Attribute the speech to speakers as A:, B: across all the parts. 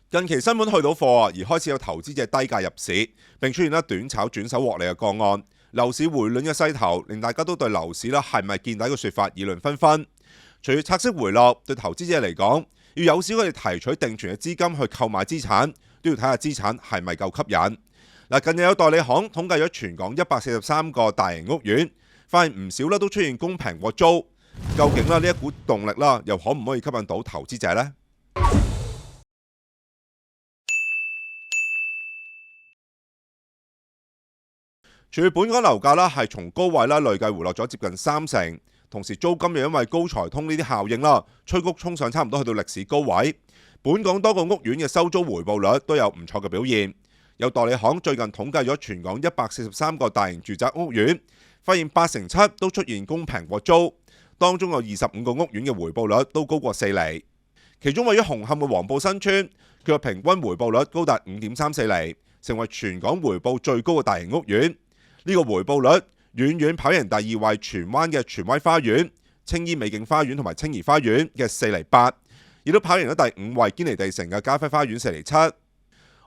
A: 近期新聞去到貨而開始有投資者低價入市，並出現短炒轉手獲利嘅個案。樓市回暖嘅勢頭令大家都對樓市係咪見底嘅説法議論紛紛。隨住拆息回落，對投資者嚟講，要有時佢哋提取定存嘅資金去購買資產，都要睇下資產係咪夠吸引。近日有代理行統計咗全港143個大型屋苑，發現唔少都出現供平過租。究竟呢一股動力又可唔可以吸引到投資者呢？隨住本港樓價係從高位累計回落咗接近30%，同時租金又因為高才通呢啲效應催谷衝上差唔多去到歷史高位。本港多個屋苑嘅收租回報率都有唔錯嘅表現。有代理行最近統計咗全港143個大型住宅屋苑，發現87%都出現供平過租，當中有25個屋苑嘅回報率都高過4厘。其中位於紅磡嘅黃埔新村，佢嘅平均回報率高達5.34厘，成為全港回報最高嘅大型屋苑。呢個回報率遠遠跑贏第二位荃灣嘅荃威花園、青衣美景花園同埋青怡花園嘅4厘8，亦都跑贏咗第5位堅尼地城嘅嘉輝花園4厘7。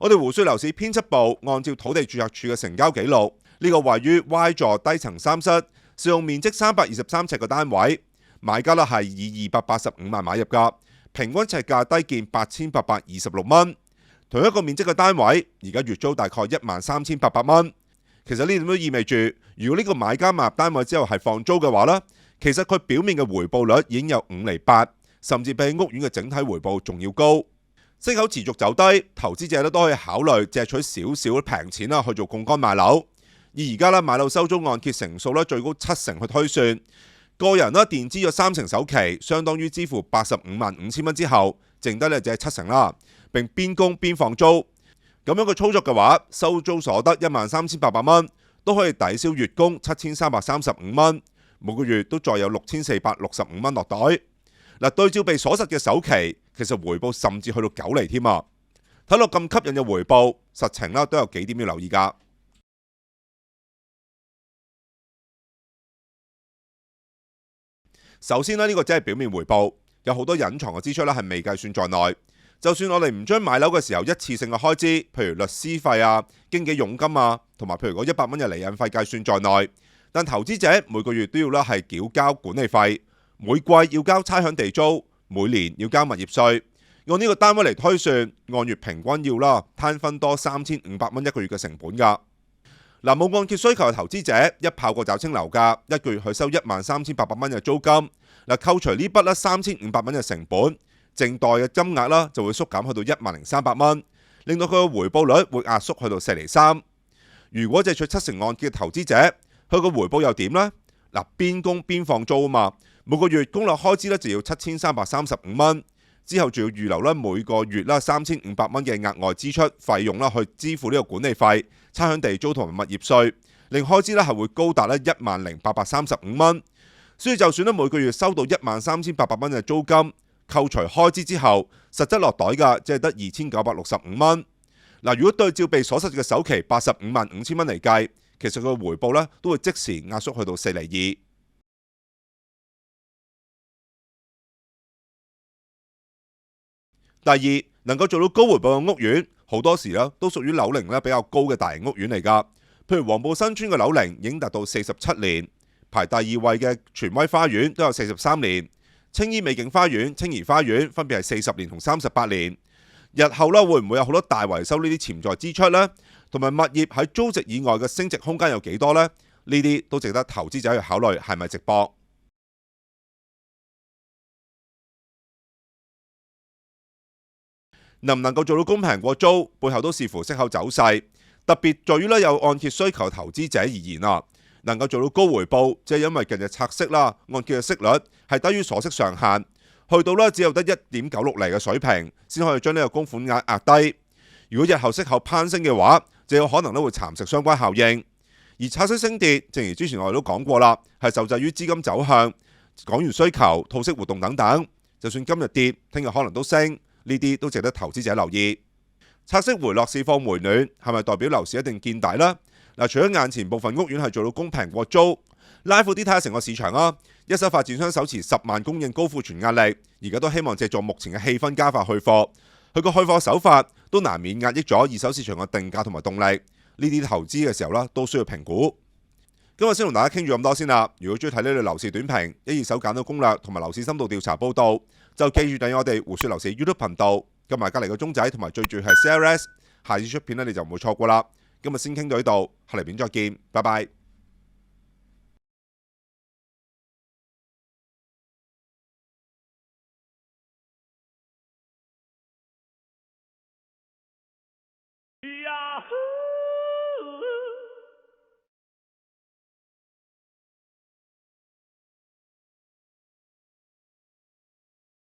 A: 我哋胡說樓市編輯部按照土地註冊處嘅成交記錄，呢個位於 Y 座低層3室、使用面積323尺嘅單位，買家係以285萬買入㗎，平均尺價低見8826蚊。同一個面積嘅單位，而家月租大概13800蚊。其實呢點都意味住，如果呢個買家買入單位之後係放租嘅話其實佢表面嘅回報率已經有5厘8，甚至比屋苑嘅整體回報仲要高。息口持續走低，投資者都可以考慮借取少少平錢去做槓桿買樓。而家買樓收租按揭成數最高70%去推算，個人墊資咗30%首期，相當於支付85萬5千蚊之後，剩低就係70%啦，並邊供邊放租。咁樣嘅操作嘅話，收租所得13800蚊，都可以抵消月供7335蚊，每個月都再有6465蚊落袋。對照被鎖實嘅首期，其實回報甚至去到9厘添啊！睇落咁吸引嘅回報，實情都有幾點要留意㗎。首先呢個只係表面回報，有好多隱藏嘅支出係未計算在內。就算我哋唔將買樓嘅時候一次性嘅開支，譬如律師費經紀佣金同埋譬如嗰100蚊嘅釐印費計算在內，但投資者每個月都要係繳交管理費，每季要交差餉地租，每年要交物業稅。按呢個單位嚟推算，按月平均要攤分多3500蚊一個月嘅成本㗎。冇按揭需求嘅投資者一炮過找清樓價，一個月去收13800蚊嘅租金。扣除呢筆3500蚊嘅成本，淨代嘅金額就會縮減去到10300蚊，令到佢嘅回報率會壓縮去到4厘3。如果借取70%按揭嘅投資者，佢個回報又點呢？邊供邊放租每個月供樓開支就要7335蚊，之後仲要預留每個月3500蚊嘅額外支出費用去支付呢個管理費、差餉地租同埋物業稅，令開支係會高達10835蚊。所以就算每個月收到13800蚊嘅租金，扣除開支之後，實質落袋嘅只係得2965蚊。如果對照被鎖實嘅首期85萬5千蚊嚟計，其實佢嘅回報都會即時壓縮去到4厘2。第二，能夠做到高回報嘅屋苑，好多時都屬於樓齡比較高嘅大型屋苑嚟㗎。譬如黃埔新村嘅樓齡已經達到47年，排第2位嘅荃威花園都有43年，青衣美景花園、青怡花園分別係40年同38年。日後會唔會有好多大維修呢啲潛在支出呢？同埋物業喺租值以外嘅升值空間有幾多呢？呢啲都值得投資者去考慮係咪值博。能唔能夠做到供平過租，背後都視乎息口走勢。特別在於有按揭需求投資者而言能夠做到高回報，即係因為近日拆息按揭嘅息率係低於鎖息上限，去到只有得1.96厘嘅水平，先可以將呢個供款額壓低。如果日後息口攀升嘅話，就有可能會蠶食相關效應。而拆息升跌，正如之前我哋都講過啦，係受制於資金走向、港元需求、套息活動等等。就算今日跌，聽日可能都升。呢啲都值得投資者留意。拆息回落，市況回暖，係咪代表樓市一定見底呢？除咗眼前部分屋苑係做到供平過租，拉闊啲睇下成個市場一手發展商手持10萬供應高庫存壓力，而家都希望借助目前嘅氣氛加快去貨。佢個去貨手法都難免壓抑咗二手市場嘅定價同埋動力。呢啲投資嘅時候都需要評估。今日先同大家傾住咁多先啦。如果中意睇呢類樓市短評、一二手簡單攻略同埋樓市深度調查報導，就記住訂閱我哋胡說樓市 YouTube 頻道，撳埋隔離個鐘仔，同埋最重要係 CLS， 下次出片你就唔會錯過啦。今日先傾到呢度，下嚟片再見，拜拜。
B: Yahoo!